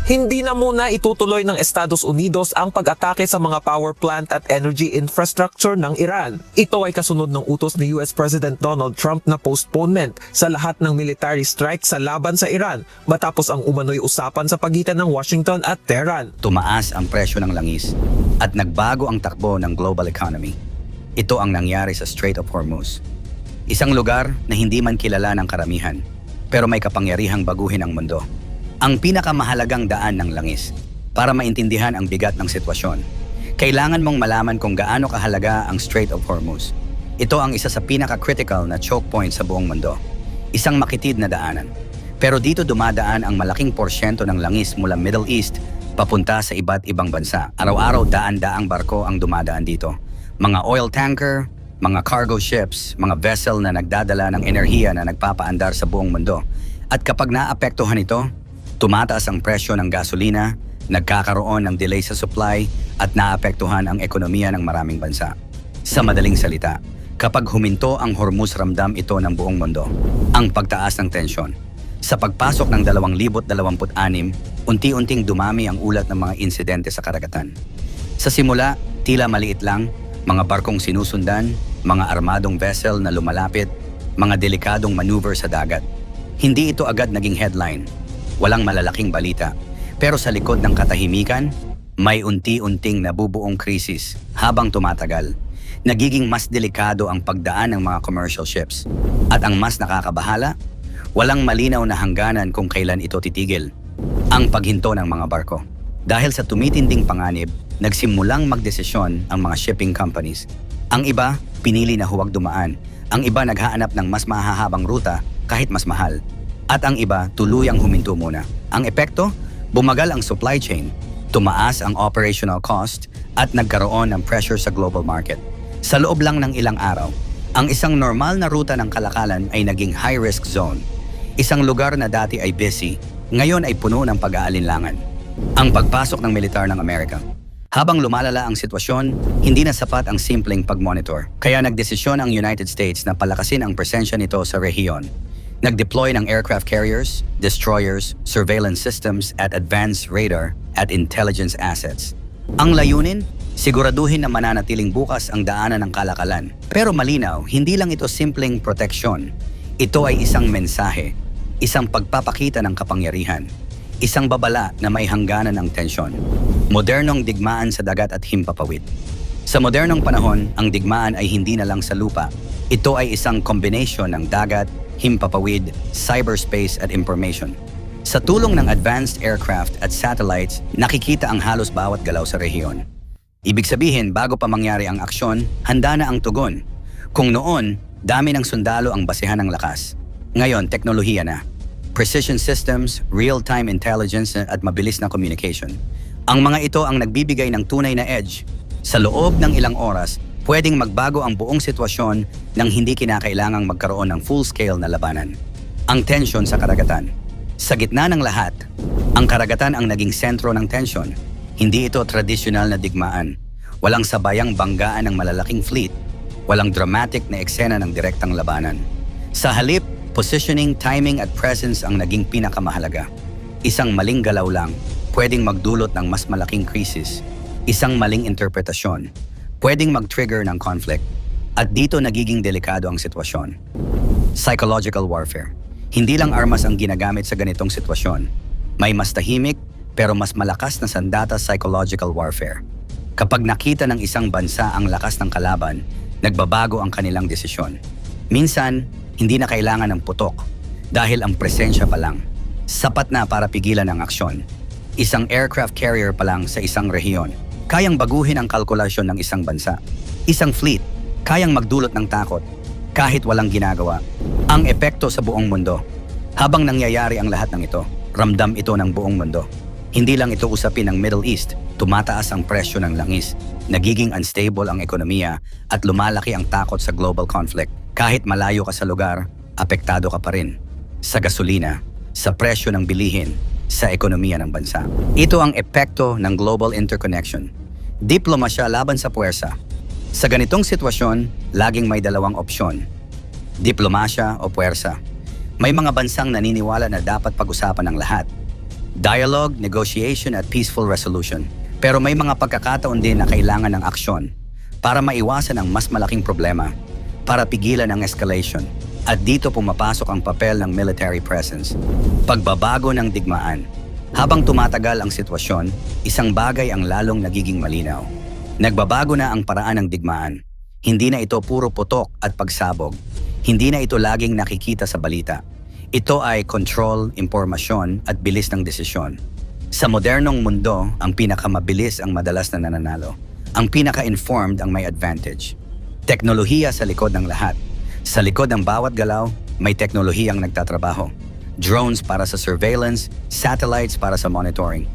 Hindi na muna itutuloy ng Estados Unidos ang pag-atake sa mga power plant at energy infrastructure ng Iran. Ito ay kasunod ng utos ni US President Donald Trump na postponement sa lahat ng military strike sa laban sa Iran matapos ang umano'y usapan sa pagitan ng Washington at Tehran. Tumaas ang presyo ng langis at nagbago ang takbo ng global economy. Ito ang nangyari sa Strait of Hormuz. Isang lugar na hindi man kilala ng karamihan, pero may kapangyarihang baguhin ang mundo. Ang pinakamahalagang daan ng langis para maintindihan ang bigat ng sitwasyon. Kailangan mong malaman kung gaano kahalaga ang Strait of Hormuz. Ito ang isa sa pinaka-critical na choke point sa buong mundo. Isang makitid na daanan. Pero dito dumadaan ang malaking porsyento ng langis mula Middle East papunta sa iba't ibang bansa. Araw-araw daan-daang barko ang dumadaan dito. Mga oil tanker, mga cargo ships, mga vessel na nagdadala ng enerhiya na nagpapaandar sa buong mundo. At kapag naapektuhan ito, tumataas ang presyo ng gasolina, nagkakaroon ng delay sa supply at naapektuhan ang ekonomiya ng maraming bansa. Sa madaling salita, kapag huminto ang Hormuz, ramdam ito ng buong mundo. Ang pagtaas ng tensyon. Sa pagpasok ng 2026, unti-unting dumami ang ulat ng mga insidente sa karagatan. Sa simula, tila maliit lang, mga barkong sinusundan, mga armadong vessel na lumalapit, mga delikadong maneuver sa dagat. Hindi ito agad naging headline. Walang malalaking balita. Pero sa likod ng katahimikan, may unti-unting nabubuong krisis habang tumatagal. Nagiging mas delikado ang pagdaan ng mga commercial ships. At ang mas nakakabahala, walang malinaw na hangganan kung kailan ito titigil. Ang paghinto ng mga barko. Dahil sa tumitinding panganib, nagsimulang magdesisyon ang mga shipping companies. Ang iba, pinili na huwag dumaan. Ang iba naghahanap ng mas mahahabang ruta kahit mas mahal. At ang iba, tuluyang huminto muna. Ang epekto, bumagal ang supply chain, tumaas ang operational cost, at nagkaroon ng pressure sa global market. Sa loob lang ng ilang araw, ang isang normal na ruta ng kalakalan ay naging high-risk zone. Isang lugar na dati ay busy, ngayon ay puno ng pag-aalinlangan. Ang pagpasok ng militar ng Amerika. Habang lumalala ang sitwasyon, hindi na sapat ang simpleng pag-monitor. Kaya nagdesisyon ang United States na palakasin ang presensya nito sa rehiyon. Nag-deploy ng aircraft carriers, destroyers, surveillance systems at advanced radar at intelligence assets. Ang layunin, siguraduhin na mananatiling bukas ang daanan ng kalakalan. Pero malinaw, hindi lang ito simpleng proteksyon. Ito ay isang mensahe, isang pagpapakita ng kapangyarihan, isang babala na may hangganan ng tensyon. Modernong digmaan sa dagat at himpapawid. Sa modernong panahon, ang digmaan ay hindi na lang sa lupa. Ito ay isang kombinasyon ng dagat, himpapawid, cyberspace at information. Sa tulong ng advanced aircraft at satellites, nakikita ang halos bawat galaw sa rehiyon. Ibig sabihin, bago pa mangyari ang aksyon, handa na ang tugon. Kung noon, dami ng sundalo ang basehan ng lakas. Ngayon, teknolohiya na. Precision systems, real-time intelligence at mabilis na communication. Ang mga ito ang nagbibigay ng tunay na edge. Sa loob ng ilang oras, pwedeng magbago ang buong sitwasyon nang hindi kinakailangang magkaroon ng full-scale na labanan. Ang tensyon sa karagatan. Sa gitna ng lahat, ang karagatan ang naging sentro ng tensyon. Hindi ito tradisyonal na digmaan. Walang sabayang banggaan ng malalaking fleet. Walang dramatic na eksena ng direktang labanan. Sa halip, positioning, timing at presence ang naging pinakamahalaga. Isang maling galaw lang, pwedeng magdulot ng mas malaking krisis. Isang maling interpretasyon, pwedeng mag-trigger ng conflict. At dito nagiging delikado ang sitwasyon. Psychological warfare. Hindi lang armas ang ginagamit sa ganitong sitwasyon. May mas tahimik pero mas malakas na sandata psychological warfare. Kapag nakita ng isang bansa ang lakas ng kalaban, nagbabago ang kanilang desisyon. Minsan, hindi na kailangan ng putok dahil ang presensya pa lang. Sapat na para pigilan ang aksyon. Isang aircraft carrier pa lang sa isang rehiyon. Kayang baguhin ang kalkulasyon ng isang bansa. Isang fleet, kayang magdulot ng takot kahit walang ginagawa. Ang epekto sa buong mundo. Habang nangyayari ang lahat ng ito, ramdam ito ng buong mundo. Hindi lang ito usapin ng Middle East, tumataas ang presyo ng langis, nagiging unstable ang ekonomiya at lumalaki ang takot sa global conflict. Kahit malayo ka sa lugar, apektado ka pa rin. Sa gasolina, sa presyo ng bilihin, sa ekonomiya ng bansa. Ito ang epekto ng global interconnection. Diplomasya laban sa puwersa. Sa ganitong sitwasyon, laging may dalawang opsyon. Diplomasya o puwersa. May mga bansang naniniwala na dapat pag-usapan ng lahat. Dialogue, negotiation at peaceful resolution. Pero may mga pagkakataon din na kailangan ng aksyon para maiwasan ang mas malaking problema, para pigilan ang escalation. At dito pumapasok ang papel ng military presence. Pagbabago ng digmaan. Habang tumatagal ang sitwasyon, isang bagay ang lalong nagiging malinaw. Nagbabago na ang paraan ng digmaan. Hindi na ito puro putok at pagsabog. Hindi na ito laging nakikita sa balita. Ito ay control, impormasyon at bilis ng desisyon. Sa modernong mundo, ang pinakamabilis ang madalas na nananalo. Ang pinaka-informed ang may advantage. Teknolohiya sa likod ng lahat. Sa likod ng bawat galaw, may teknolohiyang nagtatrabaho. Drones para sa surveillance, satellites para sa monitoring,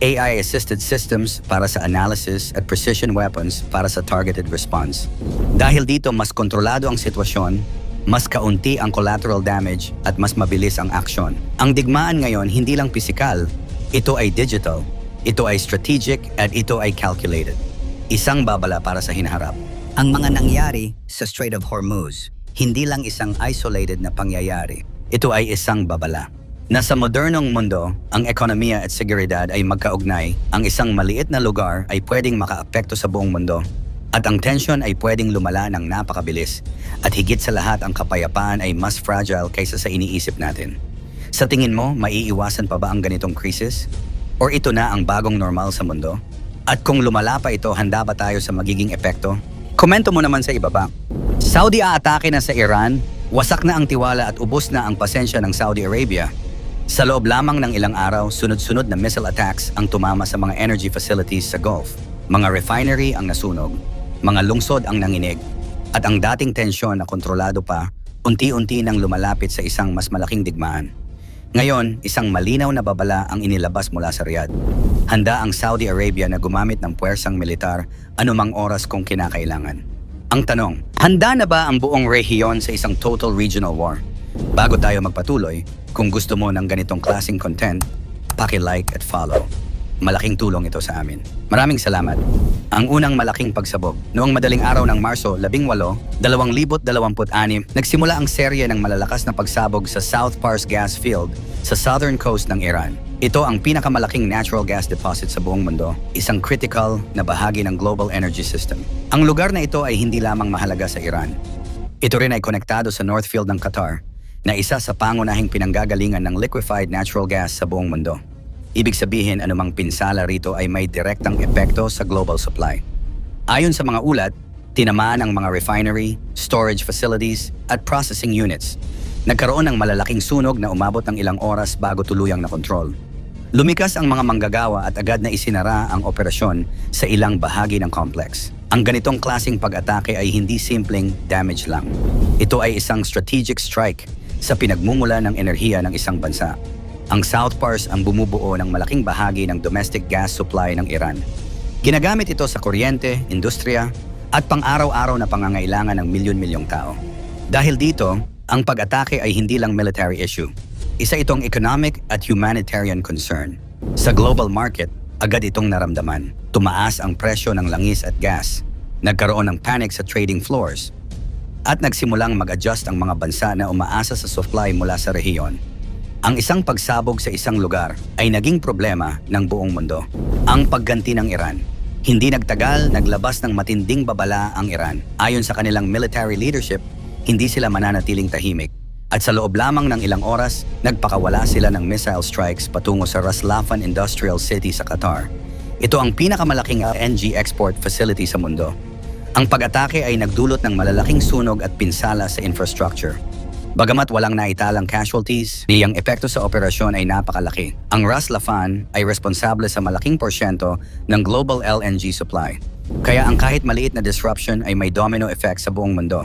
AI-assisted systems para sa analysis at precision weapons para sa targeted response. Dahil dito mas kontrolado ang sitwasyon, mas kaunti ang collateral damage at mas mabilis ang aksyon. Ang digmaan ngayon hindi lang pisikal, ito ay digital, ito ay strategic at ito ay calculated. Isang babala para sa hinaharap. Ang mga nangyari sa Strait of Hormuz, hindi lang isang isolated na pangyayari. Ito ay isang babala. Nasa modernong mundo, ang ekonomiya at seguridad ay magkaugnay. Ang isang maliit na lugar ay pwedeng makaapekto sa buong mundo. At ang tension ay pwedeng lumala ng napakabilis. At higit sa lahat, ang kapayapaan ay mas fragile kaysa sa iniisip natin. Sa tingin mo, maiiwasan pa ba ang ganitong krisis? Or ito na ang bagong normal sa mundo? At kung lumala pa ito, handa ba tayo sa magiging epekto? Komento mo naman sa ibaba. Saudi aatake na sa Iran, wasak na ang tiwala at ubos na ang pasensya ng Saudi Arabia. Sa loob lamang ng ilang araw, sunod-sunod na missile attacks ang tumama sa mga energy facilities sa Gulf. Mga refinery ang nasunog, mga lungsod ang nanginig, at ang dating tensyon na kontrolado pa, unti-unti nang lumalapit sa isang mas malaking digmaan. Ngayon, isang malinaw na babala ang inilabas mula sa Riyadh. Handa ang Saudi Arabia na gumamit ng puwersang militar anumang oras kung kinakailangan. Ang tanong, handa na ba ang buong rehiyon sa isang total regional war? Bago tayo magpatuloy, kung gusto mo ng ganitong klaseng content, paki-like at follow. Malaking tulong ito sa amin. Maraming salamat. Ang unang malaking pagsabog. Noong madaling araw ng Marso 18, 2026, nagsimula ang serye ng malalakas na pagsabog sa South Pars Gas Field sa southern coast ng Iran. Ito ang pinakamalaking natural gas deposit sa buong mundo, isang critical na bahagi ng global energy system. Ang lugar na ito ay hindi lamang mahalaga sa Iran. Ito rin ay konektado sa North Field ng Qatar, na isa sa pangunahing pinanggagalingan ng liquefied natural gas sa buong mundo. Ibig sabihin, anumang pinsala rito ay may direktang epekto sa global supply. Ayon sa mga ulat, tinamaan ang mga refinery, storage facilities, at processing units. Nagkaroon ng malalaking sunog na umabot ng ilang oras bago tuluyang na kontrol. Lumikas ang mga manggagawa at agad na isinara ang operasyon sa ilang bahagi ng complex. Ang ganitong klaseng pag-atake ay hindi simpleng damage lang. Ito ay isang strategic strike sa pinagmumula ng enerhiya ng isang bansa. Ang South Pars ang bumubuo ng malaking bahagi ng domestic gas supply ng Iran. Ginagamit ito sa kuryente, industriya, at pang-araw-araw na pangangailangan ng milyon-milyong tao. Dahil dito, ang pag-atake ay hindi lang military issue. Isa itong economic at humanitarian concern. Sa global market, agad itong naramdaman. Tumaas ang presyo ng langis at gas. Nagkaroon ng panic sa trading floors. At nagsimulang mag-adjust ang mga bansa na umaasa sa supply mula sa rehiyon. Ang isang pagsabog sa isang lugar ay naging problema ng buong mundo. Ang pagganti ng Iran. Hindi nagtagal, naglabas ng matinding babala ang Iran. Ayon sa kanilang military leadership, hindi sila mananatiling tahimik. At sa loob lamang ng ilang oras, nagpakawala sila ng missile strikes patungo sa Ras Laffan Industrial City sa Qatar. Ito ang pinakamalaking LNG export facility sa mundo. Ang pag-atake ay nagdulot ng malalaking sunog at pinsala sa infrastructure. Bagamat walang naitalang casualties, ang epekto sa operasyon ay napakalaki. Ang Ras Laffan ay responsable sa malaking porsyento ng global LNG supply. Kaya ang kahit maliit na disruption ay may domino effect sa buong mundo.